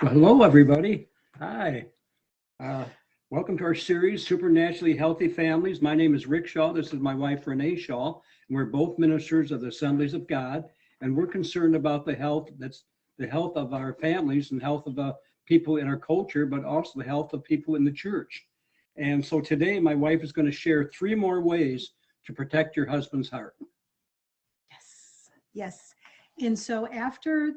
Well, hello, everybody. Hi. Uh, Welcome to our series, Supernaturally Healthy Families. My name is Rick Shaw. This is my wife, Renee Shaw, and we're both ministers of the Assemblies of God. And we're concerned about the health of our families and health of people in our culture, but also the health of people in the church. And so today, my wife is going to share 3 more ways to protect your husband's heart. Yes. And so after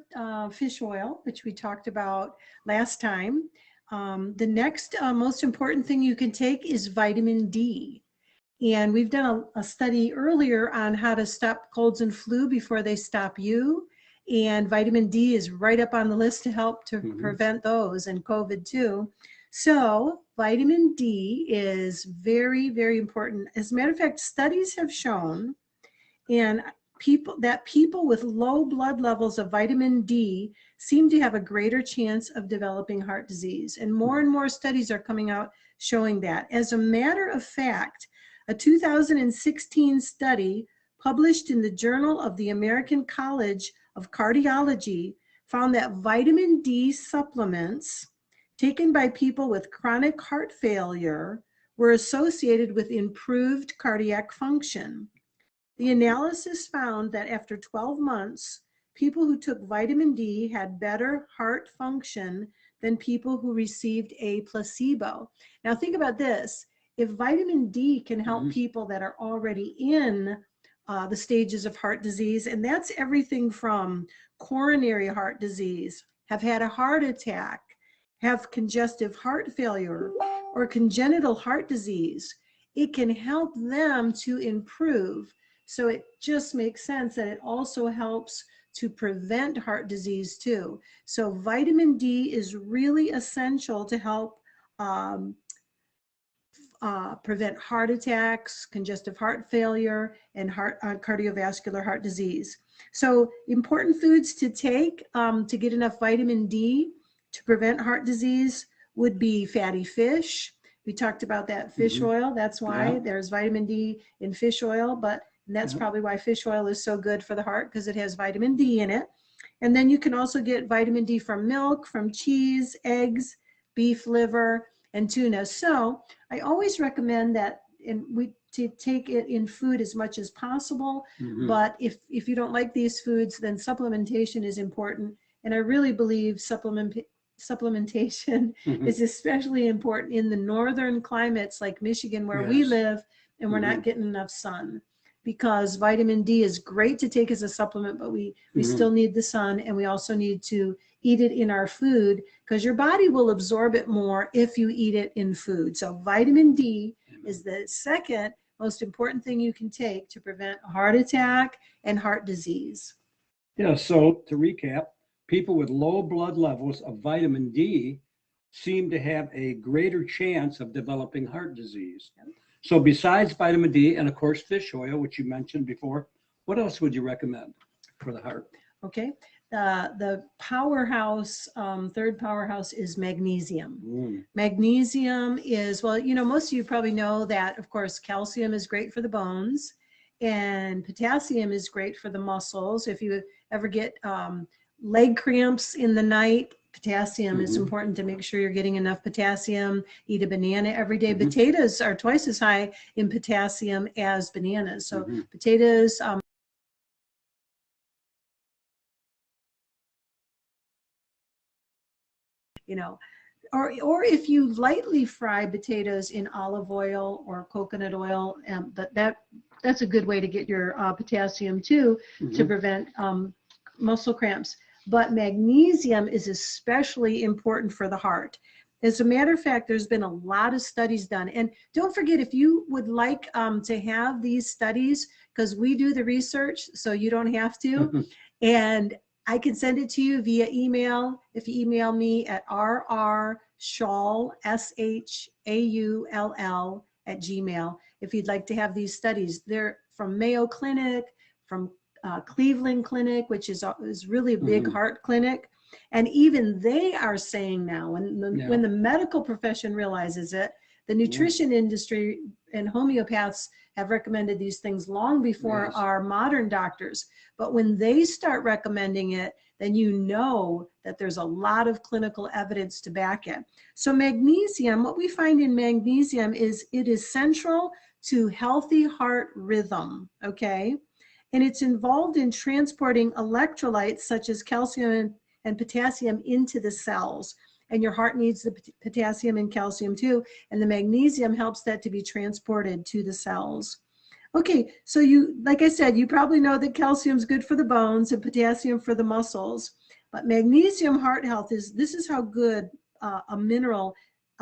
fish oil, which we talked about last time, the next most important thing you can take is vitamin D. And we've done a study earlier on how to stop colds and flu before they stop you. And vitamin D is right up on the list to help to prevent those, and COVID too. So vitamin D is very, very important. As a matter of fact, studies have shown people with low blood levels of vitamin D seem to have a greater chance of developing heart disease. And more studies are coming out showing that. As a matter of fact, a 2016 study published in the Journal of the American College of Cardiology found that vitamin D supplements taken by people with chronic heart failure were associated with improved cardiac function. The analysis found that after 12 months, people who took vitamin D had better heart function than people who received a placebo. Now think about this. If vitamin D can help people that are already in the stages of heart disease, and that's everything from coronary heart disease, have had a heart attack, have congestive heart failure, or congenital heart disease, it can help them to improve. So it just makes sense that it also helps to prevent heart disease too. So vitamin D is really essential to help prevent heart attacks, congestive heart failure, and cardiovascular heart disease. So important foods to take to get enough vitamin D to prevent heart disease would be fatty fish. We talked about that fish oil. That's why there's vitamin D in fish oil, and that's probably why fish oil is so good for the heart, because it has vitamin D in it. And then you can also get vitamin D from milk, from cheese, eggs, beef liver, and tuna. So I always recommend that to take it in food as much as possible. But if you don't like these foods, then supplementation is important. And I really believe supplementation is especially important in the northern climates like Michigan, where we live, and we're not getting enough sun. Because vitamin D is great to take as a supplement, but we still need the sun, and we also need to eat it in our food, because your body will absorb it more if you eat it in food. So vitamin D is the second most important thing you can take to prevent a heart attack and heart disease. Yeah, so to recap, people with low blood levels of vitamin D seem to have a greater chance of developing heart disease. So besides vitamin D and, of course, fish oil, which you mentioned before, what else would you recommend for the heart? Okay. The powerhouse, third powerhouse is magnesium. Magnesium is, well, most of you probably know that, of course, calcium is great for the bones, and potassium is great for the muscles. If you ever get leg cramps in the night, potassium is important to make sure you're getting enough potassium. Eat a banana every day. Potatoes are twice as high in potassium as bananas. So potatoes, or if you lightly fry potatoes in olive oil or coconut oil, that's a good way to get your potassium too, to prevent muscle cramps. But magnesium is especially important for the heart. As a matter of fact, there's been a lot of studies done. And don't forget, if you would like to have these studies, because we do the research, so you don't have to. And I can send it to you via email. If you email me at rrshaull, SHAULL, @gmail, if you'd like to have these studies. They're from Mayo Clinic, from Cleveland Clinic, which is really a big heart clinic. And even they are saying now, when the medical profession realizes it, the nutrition industry and homeopaths have recommended these things long before Yes. our modern doctors. But when they start recommending it, then you know that there's a lot of clinical evidence to back it. So magnesium, what we find in magnesium is it is central to healthy heart rhythm, okay? And it's involved in transporting electrolytes such as calcium and potassium into the cells. And your heart needs the potassium and calcium too, and the magnesium helps that to be transported to the cells. Okay, so you, like I said, you probably know that calcium is good for the bones and potassium for the muscles, but magnesium heart health this is how good a mineral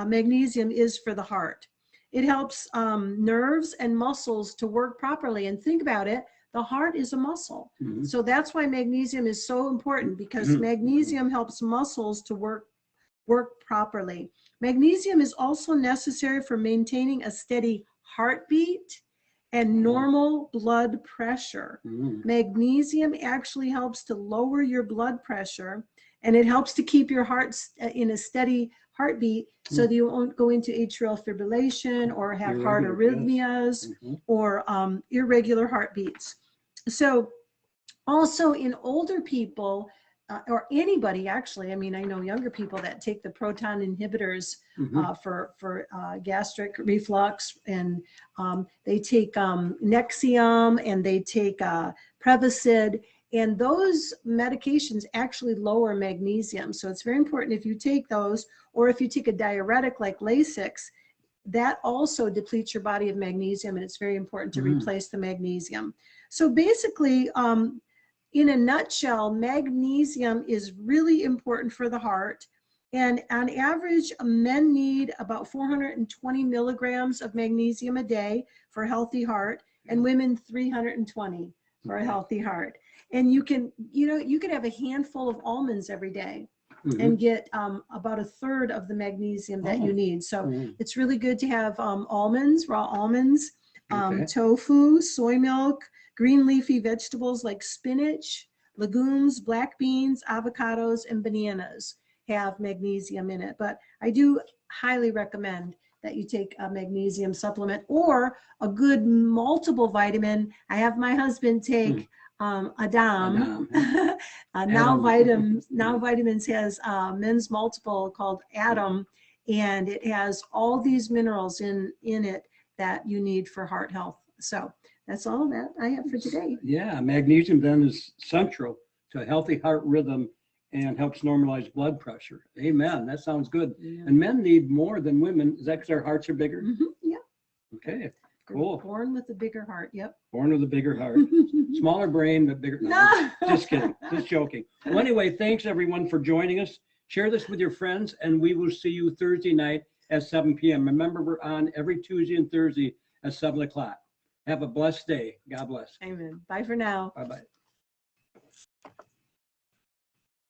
magnesium is for the heart. It helps nerves and muscles to work properly. And think about it, the heart is a muscle. Mhm. So that's why magnesium is so important, because magnesium helps muscles to work properly. Magnesium is also necessary for maintaining a steady heartbeat and normal blood pressure. Magnesium actually helps to lower your blood pressure, and it helps to keep your heart in a steady heartbeat so that you won't go into atrial fibrillation or have heart arrhythmias or irregular heartbeats. So also in older people, or anybody actually, I mean, I know younger people that take the proton inhibitors for gastric reflux, and they take Nexium, and they take Prevacid, and those medications actually lower magnesium. So it's very important if you take those, or if you take a diuretic like Lasix, that also depletes your body of magnesium, and it's very important to replace the magnesium. So basically, in a nutshell, magnesium is really important for the heart. And on average, men need about 420 milligrams of magnesium a day for a healthy heart, and women 320 for a healthy heart. And you can have a handful of almonds every day and get about a third of the magnesium that you need. So it's really good to have almonds, raw almonds, tofu, soy milk, green leafy vegetables like spinach, legumes, black beans, avocados, and bananas have magnesium in it. But I do highly recommend that you take a magnesium supplement or a good multiple vitamin. I have my husband take Adam. Now Vitamins has men's multiple called Adam, and it has all these minerals in it that you need for heart health. So that's all that I have for today. Yeah, magnesium then is central to a healthy heart rhythm and helps normalize blood pressure. Amen. That sounds good. Yeah. And men need more than women. Is that because our hearts are bigger? Yeah. Okay. Cool. Born with a bigger heart. Yep. Born with a bigger heart. Smaller brain, but bigger. No. Just kidding. Just joking. Well, anyway, thanks everyone for joining us. Share this with your friends, and we will see you Thursday night at 7 p.m. Remember, we're on every Tuesday and Thursday at 7 o'clock. Have a blessed day. God bless. Amen. Bye for now. Bye-bye.